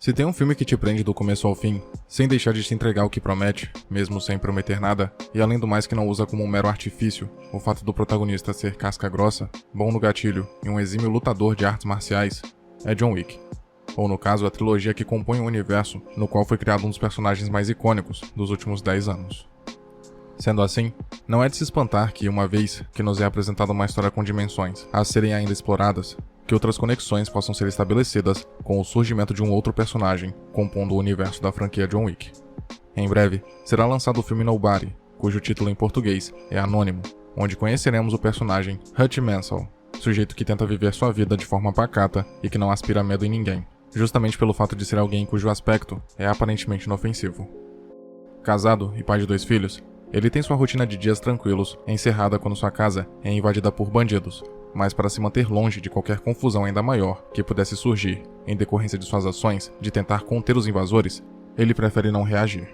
Se tem um filme que te prende do começo ao fim, sem deixar de te entregar o que promete, mesmo sem prometer nada, e além do mais que não usa como um mero artifício, o fato do protagonista ser casca grossa, bom no gatilho e um exímio lutador de artes marciais, é John Wick. Ou no caso, a trilogia que compõe o universo no qual foi criado um dos personagens mais icônicos dos últimos 10 anos. Sendo assim, não é de se espantar que, uma vez que nos é apresentada uma história com dimensões a serem ainda exploradas, que outras conexões possam ser estabelecidas com o surgimento de um outro personagem compondo o universo da franquia John Wick. Em breve, será lançado o filme Nobody, cujo título em português é Anônimo, onde conheceremos o personagem Hutch Mansell, sujeito que tenta viver sua vida de forma pacata e que não aspira medo em ninguém, justamente pelo fato de ser alguém cujo aspecto é aparentemente inofensivo. Casado e pai de 2 filhos, ele tem sua rotina de dias tranquilos encerrada quando sua casa é invadida por bandidos, mas para se manter longe de qualquer confusão ainda maior que pudesse surgir em decorrência de suas ações de tentar conter os invasores, ele prefere não reagir.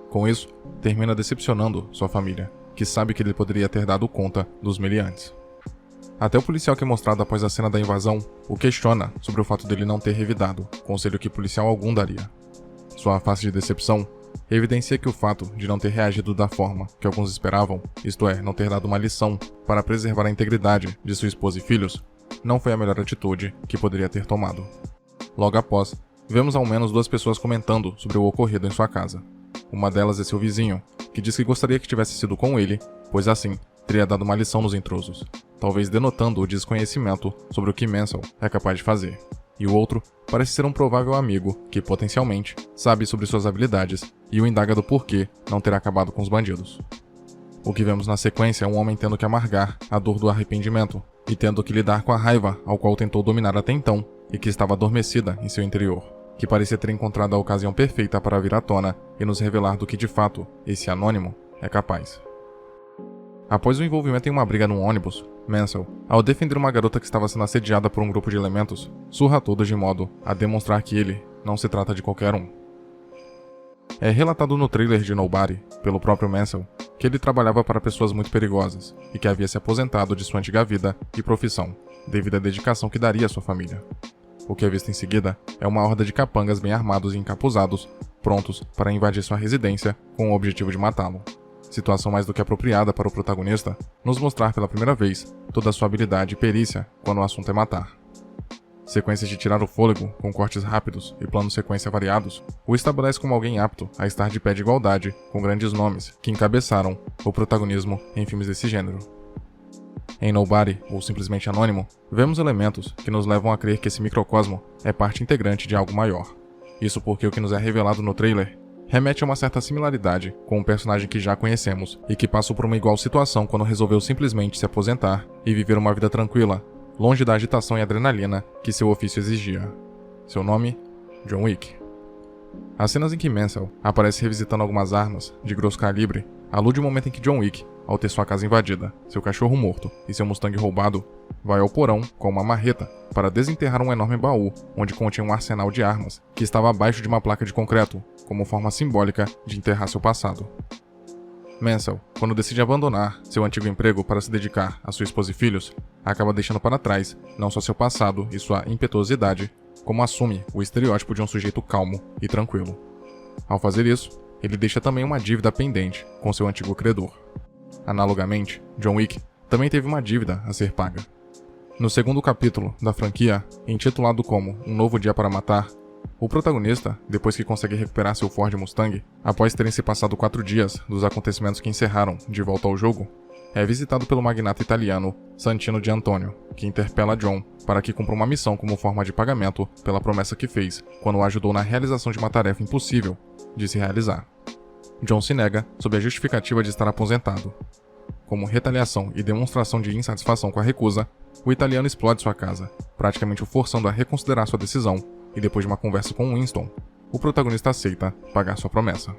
Com isso, termina decepcionando sua família, que sabe que ele poderia ter dado conta dos meliantes. Até o policial que é mostrado após a cena da invasão o questiona sobre o fato dele não ter revidado, conselho que policial algum daria. Sua face de decepção evidencia que o fato de não ter reagido da forma que alguns esperavam, isto é, não ter dado uma lição para preservar a integridade de sua esposa e filhos, não foi a melhor atitude que poderia ter tomado. Logo após, vemos ao menos 2 pessoas comentando sobre o ocorrido em sua casa. Uma delas é seu vizinho, que diz que gostaria que tivesse sido com ele, pois assim teria dado uma lição nos intrusos, talvez denotando o desconhecimento sobre o que Mansell é capaz de fazer. E o outro parece ser um provável amigo que, potencialmente, sabe sobre suas habilidades e o indaga do porquê não ter acabado com os bandidos. O que vemos na sequência é um homem tendo que amargar a dor do arrependimento e tendo que lidar com a raiva ao qual tentou dominar até então e que estava adormecida em seu interior, que parecia ter encontrado a ocasião perfeita para vir à tona e nos revelar do que de fato esse anônimo é capaz. Após o envolvimento em uma briga num ônibus, Mansell, ao defender uma garota que estava sendo assediada por um grupo de elementos, surra todos de modo a demonstrar que ele não se trata de qualquer um. É relatado no trailer de Nobody, pelo próprio Mansell, que ele trabalhava para pessoas muito perigosas e que havia se aposentado de sua antiga vida e profissão, devido à dedicação que daria à sua família. O que é visto em seguida é uma horda de capangas bem armados e encapuzados, prontos para invadir sua residência com o objetivo de matá-lo. Situação mais do que apropriada para o protagonista nos mostrar pela primeira vez toda a sua habilidade e perícia quando o assunto é matar. Sequências de tirar o fôlego, com cortes rápidos e planos sequência variados, o estabelece como alguém apto a estar de pé de igualdade com grandes nomes que encabeçaram o protagonismo em filmes desse gênero. Em Nobody, ou simplesmente Anônimo, vemos elementos que nos levam a crer que esse microcosmo é parte integrante de algo maior. Isso porque o que nos é revelado no trailer remete a uma certa similaridade com um personagem que já conhecemos e que passou por uma igual situação quando resolveu simplesmente se aposentar e viver uma vida tranquila, longe da agitação e adrenalina que seu ofício exigia. Seu nome? John Wick. As cenas em que Mansell aparece revisitando algumas armas de grosso calibre alude o momento em que John Wick, ao ter sua casa invadida, seu cachorro morto e seu Mustang roubado, vai ao porão com uma marreta para desenterrar um enorme baú onde continha um arsenal de armas que estava abaixo de uma placa de concreto, como forma simbólica de enterrar seu passado. Mansell, quando decide abandonar seu antigo emprego para se dedicar a sua esposa e filhos, acaba deixando para trás não só seu passado e sua impetuosidade, como assume o estereótipo de um sujeito calmo e tranquilo. Ao fazer isso, ele deixa também uma dívida pendente com seu antigo credor. Analogamente, John Wick também teve uma dívida a ser paga. No segundo capítulo da franquia, intitulado como Um Novo Dia para Matar, o protagonista, depois que consegue recuperar seu Ford Mustang, após terem se passado 4 dias dos acontecimentos que encerraram De Volta ao Jogo, é visitado pelo magnata italiano Santino de Antonio, que interpela John para que cumpra uma missão como forma de pagamento pela promessa que fez quando o ajudou na realização de uma tarefa impossível de se realizar. John se nega sob a justificativa de estar aposentado. Como retaliação e demonstração de insatisfação com a recusa, o italiano explode sua casa, praticamente o forçando a reconsiderar sua decisão, e depois de uma conversa com Winston, o protagonista aceita pagar sua promessa.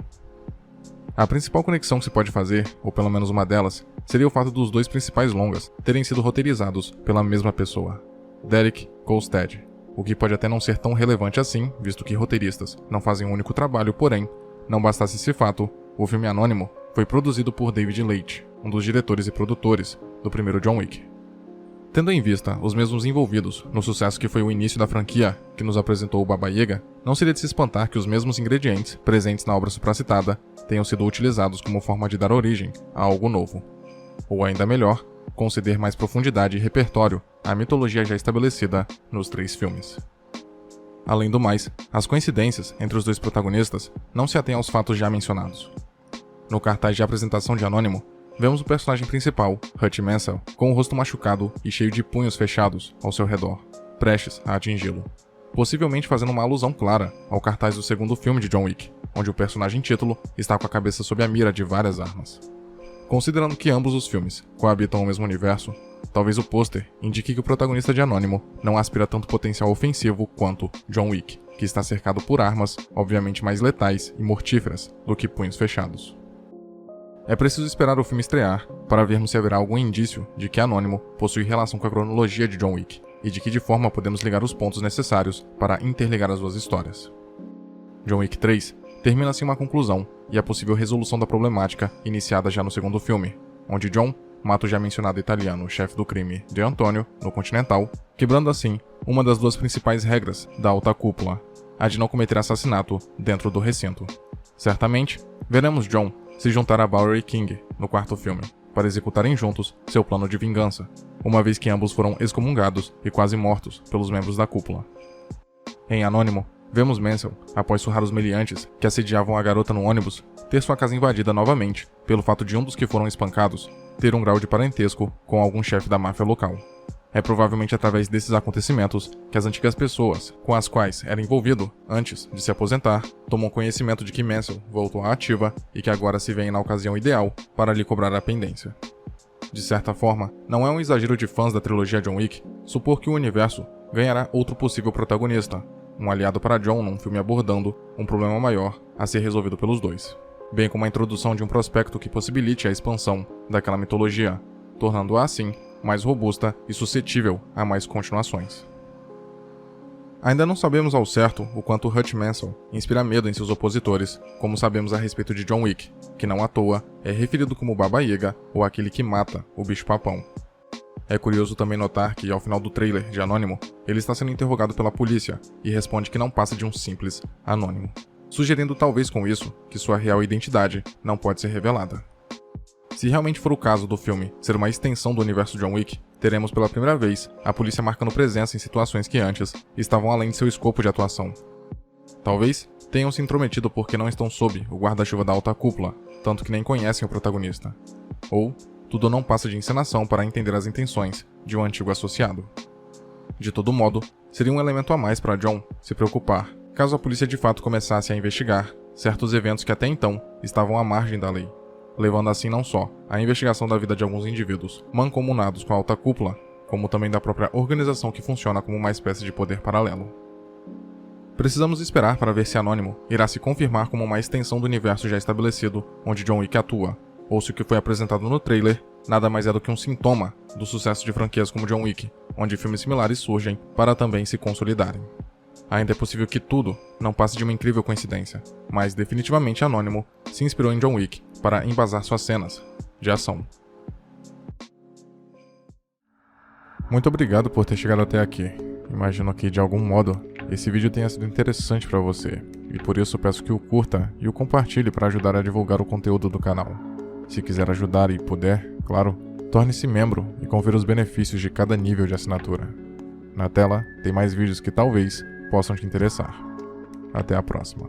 A principal conexão que se pode fazer, ou pelo menos uma delas, seria o fato dos 2 principais longas terem sido roteirizados pela mesma pessoa, Derek Kolstad, o que pode até não ser tão relevante assim, visto que roteiristas não fazem um único trabalho, porém, não bastasse esse fato, o filme Anônimo foi produzido por David Leitch, um dos diretores e produtores do primeiro John Wick. Tendo em vista os mesmos envolvidos no sucesso que foi o início da franquia que nos apresentou o Baba Yaga, não seria de se espantar que os mesmos ingredientes presentes na obra supracitada tenham sido utilizados como forma de dar origem a algo novo. Ou ainda melhor, conceder mais profundidade e repertório à mitologia já estabelecida nos 3 filmes. Além do mais, as coincidências entre os 2 protagonistas não se atêm aos fatos já mencionados. No cartaz de apresentação de Anônimo, vemos o personagem principal, Hutch Mansell, com o rosto machucado e cheio de punhos fechados ao seu redor, prestes a atingi-lo, possivelmente fazendo uma alusão clara ao cartaz do segundo filme de John Wick, onde o personagem título está com a cabeça sob a mira de várias armas. Considerando que ambos os filmes coabitam o mesmo universo, talvez o pôster indique que o protagonista de Anônimo não aspira tanto potencial ofensivo quanto John Wick, que está cercado por armas, obviamente mais letais e mortíferas do que punhos fechados. É preciso esperar o filme estrear para vermos se haverá algum indício de que Anônimo possui relação com a cronologia de John Wick e de que de forma podemos ligar os pontos necessários para interligar as 2 histórias. John Wick 3 termina sem uma conclusão e a possível resolução da problemática iniciada já no segundo filme, onde John mata o já mencionado italiano chefe do crime De Antonio no Continental, quebrando assim uma das 2 principais regras da alta cúpula, a de não cometer assassinato dentro do recinto. Certamente, veremos John se juntar a Bowery King no 4º filme, para executarem juntos seu plano de vingança, uma vez que ambos foram excomungados e quase mortos pelos membros da cúpula. Em Anônimo, vemos Mansell, após surrar os meliantes que assediavam a garota no ônibus, ter sua casa invadida novamente pelo fato de um dos que foram espancados ter um grau de parentesco com algum chefe da máfia local. É provavelmente através desses acontecimentos que as antigas pessoas com as quais era envolvido antes de se aposentar tomam conhecimento de que Mansell voltou à ativa e que agora se vêem na ocasião ideal para lhe cobrar a pendência. De certa forma, não é um exagero de fãs da trilogia John Wick supor que o universo ganhará outro possível protagonista, um aliado para John num filme abordando um problema maior a ser resolvido pelos 2, bem como a introdução de um prospecto que possibilite a expansão daquela mitologia, tornando-a assim mais robusta e suscetível a mais continuações. Ainda não sabemos ao certo o quanto Hutch Mansell inspira medo em seus opositores, como sabemos a respeito de John Wick, que não à toa é referido como Baba Yaga ou aquele que mata o bicho-papão. É curioso também notar que, ao final do trailer de Anônimo, ele está sendo interrogado pela polícia e responde que não passa de um simples anônimo, sugerindo talvez com isso que sua real identidade não pode ser revelada. Se realmente for o caso do filme ser uma extensão do universo John Wick, teremos pela primeira vez a polícia marcando presença em situações que antes estavam além de seu escopo de atuação. Talvez tenham se intrometido porque não estão sob o guarda-chuva da alta cúpula, tanto que nem conhecem o protagonista. Ou tudo não passa de encenação para entender as intenções de um antigo associado. De todo modo, seria um elemento a mais para John se preocupar, caso a polícia de fato começasse a investigar certos eventos que até então estavam à margem da lei, levando assim não só à investigação da vida de alguns indivíduos mancomunados com a alta cúpula, como também da própria organização que funciona como uma espécie de poder paralelo. Precisamos esperar para ver se Anônimo irá se confirmar como uma extensão do universo já estabelecido onde John Wick atua, ou se o que foi apresentado no trailer nada mais é do que um sintoma do sucesso de franquias como John Wick, onde filmes similares surgem para também se consolidarem. Ainda é possível que tudo não passe de uma incrível coincidência, mas definitivamente Anônimo se inspirou em John Wick para embasar suas cenas de ação. Muito obrigado por ter chegado até aqui. Imagino que de algum modo esse vídeo tenha sido interessante para você, e por isso peço que o curta e o compartilhe para ajudar a divulgar o conteúdo do canal. Se quiser ajudar e puder, claro, torne-se membro e confira os benefícios de cada nível de assinatura. Na tela tem mais vídeos que talvez possam te interessar. Até a próxima.